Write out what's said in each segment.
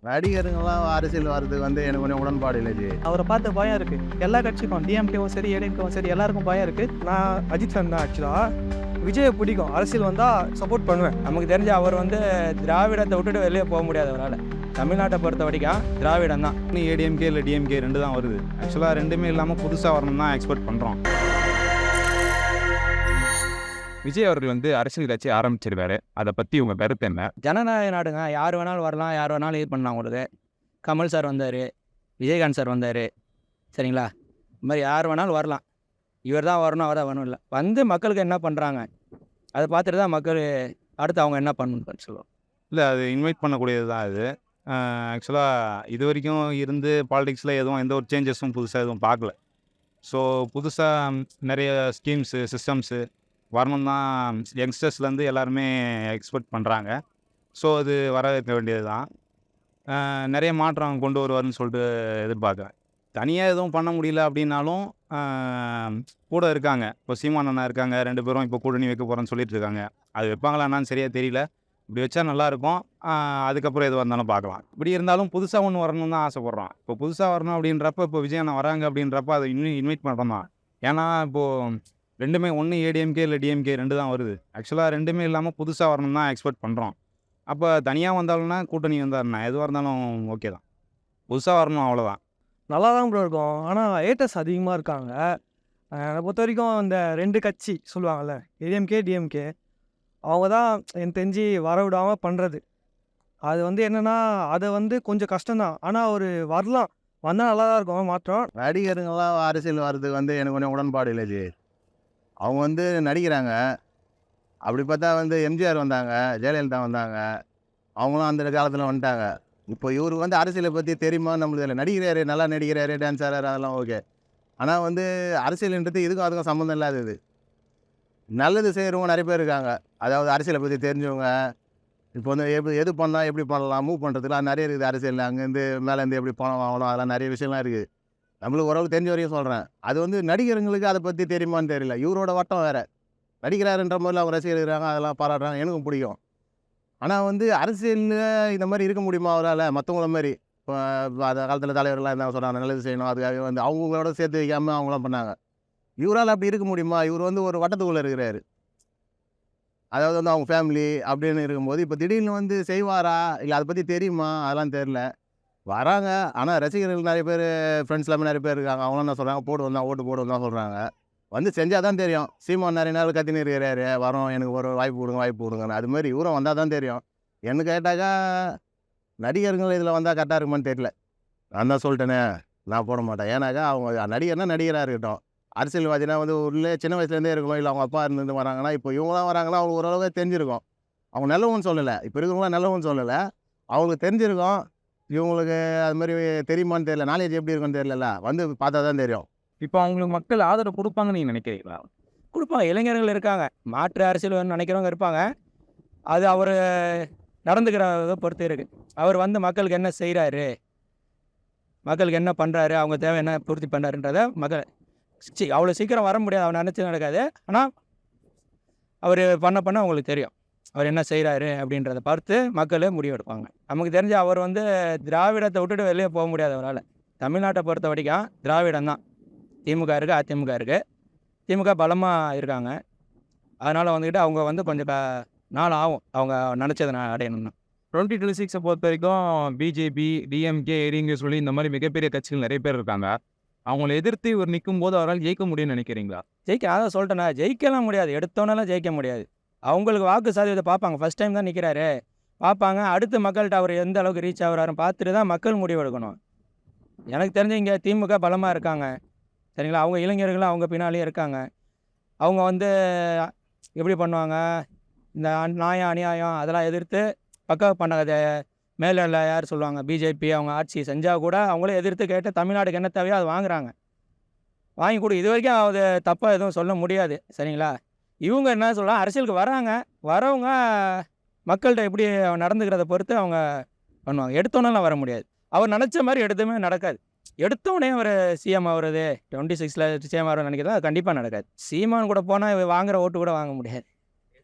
நடிகருங்கெல்லாம் அரசியல் வர்றதுக்கு எனக்கு கொஞ்சம் உடன்பாடு இல்லை ஜி. அவரை பார்த்து பயம் இருக்கு. எல்லா கட்சிக்கும் டிஎம்கேவும் சரி ஏடிஎம்கேவும் சரி எல்லாருக்கும் பயம் இருக்கு. நான் அஜித் ஃபேன் தான். ஆக்சுவலாக விஜயை பிடிக்கும். அரசியல் வந்தால் சப்போர்ட் பண்ணுவேன். நமக்கு தெரிஞ்ச அவர் திராவிடத்தை விட்டுட்டு வெளியே போக முடியாது அவரால். தமிழ்நாட்டை பொறுத்த வரைக்கும் திராவிடம் தான். ஏடிஎம்கே இல்லை டிஎம்கே ரெண்டு தான் வருது. ஆக்சுவலாக ரெண்டுமே இல்லாமல் புதுசாக வரணும் தான் எக்ஸ்பெக்ட் பண்ணுறோம். விஜய் அவர்கள் அரசியல் கட்சி ஆரம்பிச்சிருக்காரு. அதை பற்றி உங்கள் கருத்து என்ன? ஜனநாயக நாடுங்க. யார் வேணாலும் வரலாம், யார் வேணாலும் இது பண்ணலாம். உங்களுக்கு கமல் சார் வந்தார், விஜயகாந்த் சார் வந்தார், சரிங்களா? இந்த மாதிரி யார் வேணாலும் வரலாம். இவர் தான் வரணும், அவர் தான் வரணும் இல்லை. மக்களுக்கு என்ன பண்ணுறாங்க அதை பார்த்துட்டு தான் மக்கள் அடுத்து அவங்க என்ன பண்ணணும்னு சொல்லுவோம். இல்லை, அது இன்வைட் பண்ணக்கூடியது தான் அது. ஆக்சுவலாக இது வரைக்கும் பாலிடிக்ஸில் எந்த ஒரு சேஞ்சஸும் புதுசாக எதுவும் பார்க்கல. ஸோ புதுசாக நிறைய ஸ்கீம்ஸு சிஸ்டம்ஸு வரணும் தான் யங்ஸ்டர்ஸ்லேருந்து எல்லாருமே எக்ஸ்பெக்ட் பண்ணுறாங்க. ஸோ அது வரவேற்க வேண்டியது தான். நிறைய மாற்றம் கொண்டு வருவார்னு சொல்லிட்டு எதிர்பார்க்குறேன். தனியாக எதுவும் பண்ண முடியல அப்படின்னாலும் கூட இருக்காங்க. இப்போ சீமான் அண்ணா இருக்காங்க, 2 பேரும் இப்போ கூட்டணி வைக்க போகிறேன்னு சொல்லிட்டு இருக்காங்க. அது வைப்பாங்களான்னு சரியாக தெரியல. இப்படி வச்சா நல்லாயிருக்கும். அதுக்கப்புறம் எதுவாக இருந்தாலும் பார்க்கலாம். இப்படி இருந்தாலும் புதுசாக ஒன்று வரணும்னு தான் ஆசைப்பட்றோம். இப்போ புதுசாக வரணும் அப்படின்றப்ப இப்போ விஜய் அண்ணா வராங்க அப்படின்றப்ப அதை இன்னும் இன்வைட் பண்ணுறோம் தான். ஏன்னா இப்போது ரெண்டுமே ஒன்று ஏடிஎம்கே இல்லை டிஎம்கே ரெண்டு தான் வருது. ஆக்சுவலாக ரெண்டுமே இல்லாமல் புதுசாக வரணும் தான் எக்ஸ்பெக்ட் பண்ணுறோம். அப்போ தனியாக வந்தாலும்னா கூட்டணி வந்தாருண்ணா எதுவாக இருந்தாலும் ஓகே தான். புதுசாக வரணும், அவ்வளோதான். நல்லா தான் ப்ரோ இருக்கும். ஆனால் ஏட்டர்ஸ் அதிகமாக இருக்காங்க. என்னை பொறுத்த வரைக்கும் இந்த 2 கட்சி சொல்லுவாங்கள்ல, ஏடிஎம்கே டிஎம்கே, அவங்க தான் எனக்கு தெரிஞ்சு வர விடாமல் பண்ணுறது. அது என்னென்னா அதை கொஞ்சம் கஷ்டம்தான். ஆனால் ஒரு வரலாம், வந்தால் நல்லா தான் இருக்கும் மாற்றம். நடிகருங்கெல்லாம் அரசியல் வர்றதுக்கு எனக்கு கொஞ்சம் உடன்பாடு இல்லை ஜி. அவங்க நடிக்கிறாங்க. அப்படி பார்த்தா எம்ஜிஆர் வந்தாங்க, ஜெயலலிதா வந்தாங்க. அவங்களும் அந்த காலத்தில் வந்துட்டாங்க. இப்போ இவருக்கு அரசியலை பற்றி தெரியுமா நம்மளுக்கு இல்லை. நடிக்கிறாரு, நல்லா நடிக்கிறாரு, டான்ஸ் ஆடுறாரு, அதெல்லாம் ஓகே. ஆனால் அரசியல்ன்றது இதுக்கும் அதுக்கும் சம்மந்தம் இல்லாதது. நல்லது செய்கிறவங்க நிறைய பேர் இருக்காங்க. அதாவது அரசியலை பற்றி தெரிஞ்சவங்க. இப்போ எது பண்ணால் எப்படி பண்ணலாம், மூவ் பண்ணுறதுலாம் நிறைய இருக்குது அரசியலில். அங்கேருந்து மேலேருந்து எப்படி பணம் வாங்கணும், அதெல்லாம் நிறைய விஷயம்லாம் இருக்குது. நம்மளுக்கு ஓரளவுக்கு தெரிஞ்ச வரையும் சொல்கிறேன். அது நடிகருங்களுக்கு அதை பற்றி தெரியுமான்னு தெரியல. இவரோட வட்டம் வேறு. நடிக்கிறாருன்ற மாதிரில அவங்க ரசிகர் இருக்கிறாங்க, அதெல்லாம் பாராட்டுறாங்க, எனக்கும் பிடிக்கும். ஆனால் அரசியலில் இந்த மாதிரி இருக்க முடியுமா அவரால்? மற்றவங்கள மாதிரி இப்போ அந்த காலத்தில் தலைவர்கள்லாம் என்ன சொல்கிறாங்க, நல்லது செய்யணும், அதுக்காக அவங்களோட சேர்த்து வைக்காமல் அவங்களாம் பண்ணாங்க. இவரால் அப்படி இருக்க முடியுமா? இவர் ஒரு வட்டத்துக்குள்ளே இருக்கிறாரு. அதாவது அவங்க ஃபேமிலி அப்படின்னு இருக்கும்போது இப்போ திடீர்னு செய்வாரா இல்லை அதை பற்றி தெரியுமா, அதெல்லாம் தெரில. வராங்க. ஆனால் ரசிகர்கள் நிறைய பேர், ஃப்ரெண்ட்ஸ் எல்லாமே நிறைய பேர் இருக்காங்க. அவங்களாம் என்ன சொல்கிறாங்க, போடுவோம் தான், ஓட்டு போடுவோம் தான் சொல்கிறாங்க. செஞ்சால் தான் தெரியும். சீமான் நிறைய நாள் கத்தின்னு இருக்கிறாரு, வரோம் எனக்கு ஒரு வாய்ப்பு கொடுங்க, வாய்ப்பு கொடுங்கன்னு. அது மாதிரி இவரும் வந்தால் தான் தெரியும். என்ன கேட்டாக்கா நடிகர்கள் இதில் வந்தால் கரெக்டாக இருக்குமான்னு தெரியல. நான் தான் சொல்லிட்டேனே, நான் போட மாட்டேன். ஏன்னாக்கா அவங்க நடிகர்னா நடிகராக இருக்கட்டும். அரசியல்வாதினா உள்ளே சின்ன வயசுலேருந்தே இருக்கணும். இல்லை அவங்க அப்பா இருந்து வராங்கன்னா, இப்போ இவங்களாம் வராங்கன்னா அவங்களுக்கு ஓரளவுக்கு தெரிஞ்சிருக்கும். அவங்க நல்லவன்னு சொல்லலை, இப்போ இருக்கிறவங்களாம் நல்லவன்னு சொல்லலை, அவங்களுக்கு தெரிஞ்சிருக்கும். இவங்களுக்கு அது மாதிரி தெரியுமான்னு தெரியல, நாலேஜ் எப்படி இருக்குன்னு தெரியல. பார்த்தா தான் தெரியும். இப்போ அவங்களுக்கு மக்கள் ஆதரவு கொடுப்பாங்கன்னு நீங்கள் நினைக்கிறீங்களா? கொடுப்பாங்க. இளைஞர்கள் இருக்காங்க, மாற்று அரசியல் வேணும்னு நினைக்கிறவங்க இருப்பாங்க. அது அவர் நடந்துக்கிறத பொறுத்து இருக்குது. அவர் மக்களுக்கு என்ன செய்கிறாரு, மக்களுக்கு என்ன பண்ணுறாரு, அவங்க தேவை என்ன பூர்த்தி பண்ணுறாருன்றதை மக்கள் அவ்வளோ சீக்கிரம் வர முடியாது, அவர் நினச்சி நடக்காது. ஆனால் அவர் பண்ண அவங்களுக்கு தெரியும் அவர் என்ன செய்கிறாரு அப்படின்றத பார்த்து மக்கள் முடிவெடுப்பாங்க. நமக்கு தெரிஞ்ச அவர் திராவிடத்தை விட்டுட்டு வெளியே போக முடியாது அவரால். தமிழ்நாட்டை பொறுத்த வரைக்கும் திராவிடம் தான். திமுக இருக்குது, அதிமுக இருக்குது. திமுக பலமாக இருக்காங்க. அதனால் அவங்க கொஞ்சம் நாள் ஆகும் அவங்க நினச்சதை அடையணும்னா. 2026 பொறுத்த வரைக்கும் பிஜேபி, டிஎம்கே, ஏடிஎம்கே சொல்லி இந்த மாதிரி மிகப்பெரிய கட்சிகள் நிறைய பேர் இருக்காங்க. அவங்கள எதிர்த்து இவர் நிற்கும் போது அவரால் ஜெயிக்க முடியும்னு நினைக்கிறீங்களா? அதான் சொல்லிட்டேண்ணா, ஜெயிக்கலாம் முடியாது, எடுத்தோன்னெல்லாம் ஜெயிக்க முடியாது. அவங்களுக்கு வாக்கு சாதியத்தை பார்ப்பாங்க. ஃபஸ்ட் டைம் தான் நிற்கிறாரு, பார்ப்பாங்க. அடுத்து மக்கள்கிட்ட அவர் எந்த அளவுக்கு ரீச் ஆகிறாருன்னு பார்த்துட்டு தான் மக்கள் முடிவெடுக்கணும். எனக்கு தெரிஞ்சு இங்கே திமுக பலமாக இருக்காங்க, சரிங்களா? அவங்க இளைஞர்களும் அவங்க பின்னாலேயே இருக்காங்க. அவங்க எப்படி பண்ணுவாங்க, இந்த நியாயம் அநியாயம் அதெல்லாம் எதிர்த்து பக்கா பண்ணாங்க. மேலே யார் சொல்லுவாங்க, பிஜேபி அவங்க ஆட்சி செஞ்சால் கூட அவங்களே எதிர்த்து கேட்டு தமிழ்நாடுக்கு என்ன தேவையோ அது வாங்குறாங்க. வாங்கி கொடு. இது வரைக்கும் அது தப்பாக எதுவும் சொல்ல முடியாது, சரிங்களா? இவங்க என்ன சொல்லலாம், அரசியலுக்கு வராங்க, வரவங்க மக்கள்கிட்ட எப்படி நடந்துக்கிறத பொறுத்து அவங்க பண்ணுவாங்க. எடுத்தோன்னெலாம் வர முடியாது. அவர் நினச்ச மாதிரி எடுத்துமே நடக்காது. எடுத்தோடனே அவர் சிஎம் ஆகுறது, 26ல் சிஎம் ஆகிறது நினைக்கிறதா, அது கண்டிப்பாக நடக்காது. சீமான் கூட போனால் வாங்குகிற ஓட்டு கூட வாங்க முடியாது.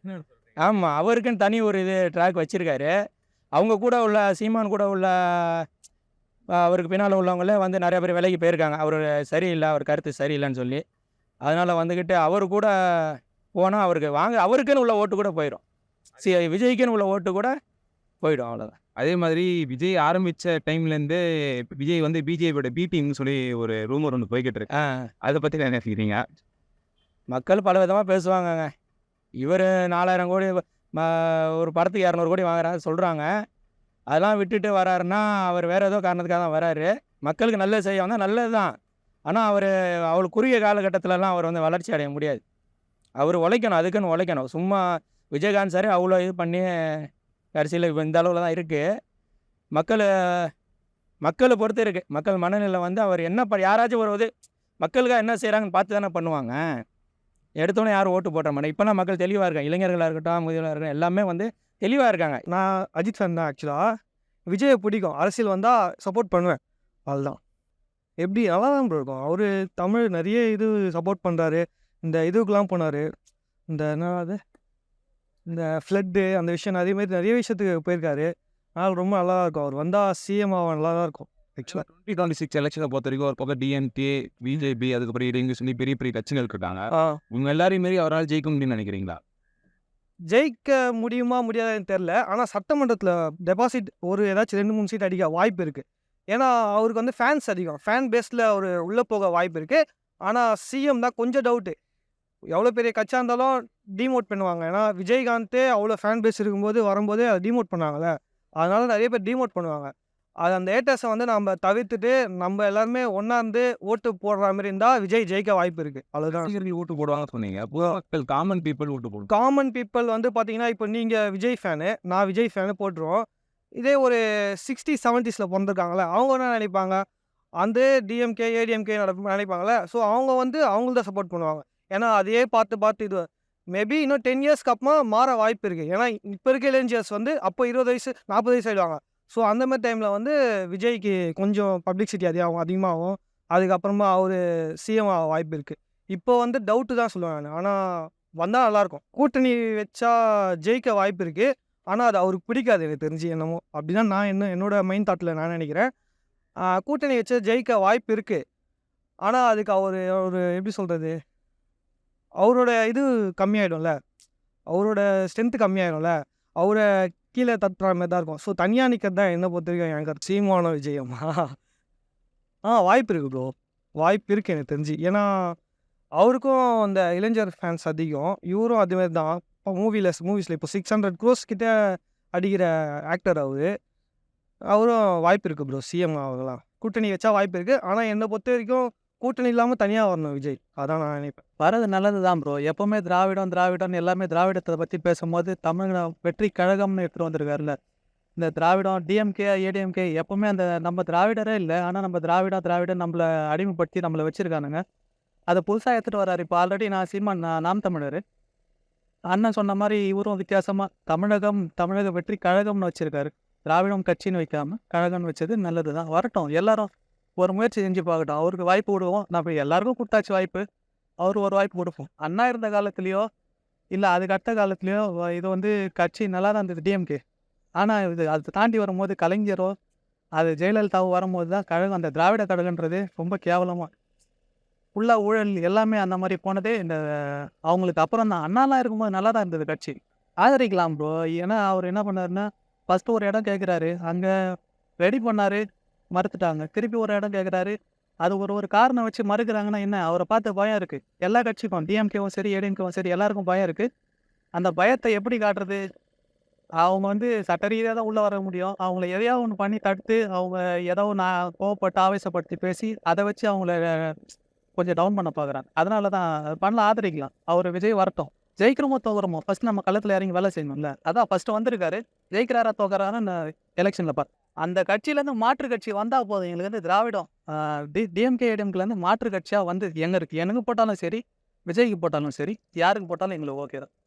ஆமாம், அவருக்குன்னு தனி ஒரு ட்ராக் வச்சுருக்காரு. அவங்க கூட உள்ள சீமான் கூட உள்ள அவருக்கு பின்னால் உள்ளவங்களே வந்து நிறைய பேர் விலைக்கு போயிருக்காங்க. அவர் சரியில்லை, அவர் கருத்து சரியில்லைன்னு சொல்லி. அதனால் வந்துக்கிட்டு அவர் கூட போனால் அவருக்குன்னு உள்ள ஓட்டு கூட போயிடும். விஜய்க்குன்னு உள்ள ஓட்டு கூட போயிடும், அவ்வளோதான். அதே மாதிரி விஜய் ஆரம்பித்த டைம்லேருந்தே விஜய் வந்து பிஜேபியோட பி டீம்னு சொல்லி ஒரு ரூமர் ஒன்று போய்கிட்டு இருக்கு. அதை பற்றி என்ன நினைக்கிறீங்க? மக்கள் பல விதமாக பேசுவாங்கங்க. இவர் 4000 கோடி ஒரு படத்துக்கு 200 கோடி வாங்குறாரு சொல்கிறாங்க. அதெல்லாம் விட்டுட்டு வராருன்னா அவர் வேறு ஏதோ காரணத்துக்காக தான் வராரு. மக்களுக்கு நல்லது செய்ய வந்தால் நல்லது தான். ஆனால் அவர் குறுகிய காலகட்டத்திலலாம் அவர் வந்து வளர்ச்சி அடைய முடியாது. அவர் உழைக்கணும், அதுக்குன்னு உழைக்கணும். சும்மா விஜயகாந்த் சார் அவ்வளோ இது பண்ணி கடைசியில் இப்போ இந்த அளவில் தான் இருக்குது. மக்களை பொறுத்து இருக்குது. மக்கள் மனநிலை வந்து அவர் என்ன யாராச்சும் ஒரு மக்களுக்காக என்ன செய்கிறாங்கன்னு பார்த்து தானே பண்ணுவாங்க. எடுத்தோன்னே யாரும் ஓட்டு போட்ட மாட்டேன். இப்போலாம் மக்கள் தெளிவாக இருக்காங்க. இளைஞர்களாக இருக்கட்டும், முதியவர்களாக இருக்கட்டும், எல்லாமே வந்து தெளிவாக இருக்காங்க. நான் அஜித் ஃபேன் தான் ஆக்சுவலாக. விஜயை பிடிக்கும். அரசியல் வந்தால் சப்போர்ட் பண்ணுவேன், அதுதான். எப்படி நல்லா தான் ப்ரோ இருக்கும். அவர் தமிழ் நிறைய இது சப்போர்ட் பண்ணுறாரு. இந்த இதுக்கெலாம் போனார், இந்த என்னது இந்த ஃப்ளட்டு அந்த விஷயம் அதேமாதிரி நிறைய விஷயத்துக்கு போயிருக்காரு. அதனால் ரொம்ப நல்லா தான் இருக்கும். அவர் வந்தால் சிஎம் ஆக நல்லா தான் இருக்கும் ஆக்சுவலாக. 2026 எலெக்ஷனை பொறுத்த வரைக்கும் ஒரு பக்கம் டிஎம்கே, பிஜேபி, அதுக்கப்புறம் இடைங்க சொல்லி பெரிய பெரிய கட்சிகள் இருக்காங்க. இவங்க எல்லாரையும் மாரி அவரால் ஜெயிக்க முடியும்னு நினைக்கிறீங்களா? ஜெயிக்க முடியுமா முடியாதுன்னு தெரில. ஆனால் சட்டமன்றத்தில் டெபாசிட் ஏதாச்சும் 2-3 சீட் அடிக்க வாய்ப்பு இருக்குது. ஏன்னா அவருக்கு வந்து ஃபேன்ஸ் அதிகம். ஃபேன் பேஸில் அவர் உள்ளே போக வாய்ப்பு இருக்குது. ஆனால் சிஎம் தான் கொஞ்சம் டவுட்டு. எவ்வளோ பெரிய கட்சியாக இருந்தாலும் டிமோட் பண்ணுவாங்க. ஏன்னா விஜயகாந்தே அவ்வளோ ஃபேன் பேஸ் இருக்கும்போது வரும்போதே அதை டிமோட் பண்ணுவாங்கள்ல. அதனால நிறைய பேர் டிமோட் பண்ணுவாங்க. அது அந்த ஏட்டர்ஸை வந்து நம்ம தவிர்த்துட்டு நம்ம எல்லாருமே ஒன்றா இருந்து ஓட்டு போடுற மாதிரி இருந்தால் விஜய் ஜெயிக்க வாய்ப்பு இருக்குது. அவ்வளோதான். ரசிகர்கள் ஓட்டு போடுவாங்கன்னு சொன்னீங்க. மக்கள் காமன் பீப்புள் ஓட்டு போடுவாங்க. காமன் பீப்புள் வந்து பார்த்தீங்கன்னா, இப்போ நீங்கள் விஜய் ஃபேனு, நான் விஜய் ஃபேனு போட்டுருவோம். இதே ஒரு 60s 70s பிறந்திருக்காங்களே, அவங்க என்ன நினைப்பாங்க? அந்த டிஎம்கே ஏடிஎம்கே நினைப்பாங்களே. ஸோ அவங்க வந்து அவங்கள்தான் சப்போர்ட் பண்ணுவாங்க. ஏன்னா அதையே பார்த்து இது மேபி இன்னும் 10 இயர்ஸ்க்கு அப்புறமா மாற வாய்ப்பு இருக்குது. ஏன்னா இப்போ இருக்க இளைஞர்ஸ் வந்து அப்போ 20 வயசு 40 வயசு ஆகிடுவாங்க. ஸோ அந்த மாதிரி டைமில் வந்து விஜய்க்கு கொஞ்சம் பப்ளிசிட்டி அதிகமாகும். அதுக்கப்புறமா அவர் சிஎம் ஆக வாய்ப்பு இருக்குது. இப்போ வந்து டவுட்டு தான் சொல்லுவேன் நான். ஆனால் வந்தால் நல்லாயிருக்கும். கூட்டணி வச்சா ஜெயிக்க வாய்ப்பு இருக்குது. ஆனால் அது அவருக்கு பிடிக்காது எனக்கு தெரிஞ்சு என்னமோ. அப்படி தான் நான் என்னோட மைண்ட் தாட்டில் நான் நினைக்கிறேன். கூட்டணி வச்சா ஜெயிக்க வாய்ப்பு இருக்குது. ஆனால் அதுக்கு அவர் எப்படி சொல்கிறது, அவரோட இது கம்மியாயிடும்ல, அவரோட ஸ்ட்ரென்த்து கம்மியாயிடும்ல, அவரை கீழே தட்டுற மாதிரி தான் இருக்கும். ஸோ தனியாக நிற்கிறது தான் என்னை பொறுத்த வரைக்கும் எனக்கு சீமான விஜயமா வாய்ப்பு இருக்குது ப்ரோ. வாய்ப்பு இருக்குது எனக்கு தெரிஞ்சு. ஏன்னா அவருக்கும் அந்த இளைஞர் ஃபேன்ஸ் அதிகம். இவரும் அதுமாரி தான். இப்போ மூவிஸில் இப்போ 600 crores கிட்ட அடிக்கிற ஆக்டர் அவரும் வாய்ப்பு இருக்குது ப்ரோ. சிஎம் ஆகலாம். கூட்டணி வச்சா வாய்ப்பு இருக்குது. ஆனால் என்னை பொறுத்த வரைக்கும் கூட்டணி இல்லாமல் தனியாக வரணும் விஜய். அதான் நான் நினைப்பேன். வரது நல்லது தான் ப்ரோ. எப்போவுமே திராவிடம் எல்லாமே திராவிடத்தை பற்றி பேசும்போது தமிழ் வெற்றி கழகம்னு எடுத்துகிட்டு வந்திருக்காருல்ல. இந்த திராவிடம் டிஎம்கே ஏடிஎம்கே எப்போவுமே அந்த நம்ம திராவிடரே இல்லை. ஆனால் நம்ம திராவிட நம்மளை அடிமைப்படுத்தி நம்மளை வச்சுருக்கானுங்க. அதை புதுசாக எடுத்துகிட்டு வர்றாரு. இப்போ ஆல்ரெடி நான் நாம் தமிழர். அண்ணன் சொன்ன மாதிரி இவரும் வித்தியாசமாக தமிழக வெற்றி கழகம்னு வச்சுருக்காரு. திராவிடம் கட்சின்னு வைக்காமல் கழகம்னு வச்சது நல்லது தான். வரட்டும், எல்லாரும் ஒரு முயற்சி செஞ்சு பார்க்கட்டும். அவருக்கு வாய்ப்பு விடுவோம். நம்ம எல்லாருக்கும் கொடுத்தாச்சு வாய்ப்பு. அவர் ஒரு வாய்ப்பு கொடுப்போம். அண்ணா இருந்த காலத்துலேயோ இல்லை அதுக்கு அடுத்த காலத்துலேயோ இது வந்து கட்சி நல்லா தான் இருந்தது டிஎம்கே. ஆனால் அதை தாண்டி வரும்போது கலைஞரோ அது ஜெயலலிதாவோ வரும்போது தான் கழகம், அந்த திராவிட கழகன்றது ரொம்ப கேவலமாக ஃபுல்லாக ஊழல் எல்லாமே அந்த மாதிரி போனதே இந்த அவங்களுக்கு அப்புறம் தான். அண்ணாலாம் இருக்கும்போது நல்லா தான் இருந்தது கட்சி. ஆதரிக்கலாம் ப்ரோ. ஏன்னா அவர் என்ன பண்ணாருன்னா, ஃபஸ்ட்டு ஒரு இடம் கேட்குறாரு, அங்கே ரெடி பண்ணார், மறுத்துட்டாங்க. திருப்பி ஒரு இடம் கேட்குறாரு, அது ஒரு காரணம் வச்சு மறுக்கிறாங்கன்னா என்ன, அவரை பார்த்து பயம் இருக்குது. எல்லா கட்சிக்கும் டிஎம்கேவும் சரி ஏடிஎம்கேவும் சரி எல்லாருக்கும் பயம் இருக்குது. அந்த பயத்தை எப்படி காட்டுறது? அவங்க வந்து சட்ட ரீதியாக தான் உள்ளே வர முடியும். அவங்கள எதையாவது ஒன்று பண்ணி தடுத்து அவங்க ஏதோ நான் கோவப்பட்டு ஆவேசப்படுத்தி பேசி அதை வச்சு அவங்கள கொஞ்சம் டவுன் பண்ண பார்க்குறாங்க. அதனால தான் பண்ணல, ஆதரிக்கலாம். அவர் விஜய் வரட்டும். ஜெயிக்கிறோமோ தோக்குறோமோ ஃபஸ்ட்டு நம்ம களத்தில் இறங்கி வேலை செய்யணும்ல. அதான் ஃபஸ்ட்டு வந்திருக்காரு. ஜெயிக்கிறாரா தோக்குறாரான்னு எலெக்ஷனில் பார்த்து அந்த கட்சியிலேருந்து மாற்று கட்சி வந்தால் போதும். எங்களுக்கு வந்து திராவிடம் டிஎம்கே ஏடிஎம்கேலேருந்து மாற்று கட்சியாக வந்து எங்கே இருக்குது, எனக்கு போட்டாலும் சரி விஜய்க்கு போட்டாலும் சரி யாருக்கு போட்டாலும் எங்களுக்கு ஓகே தான்.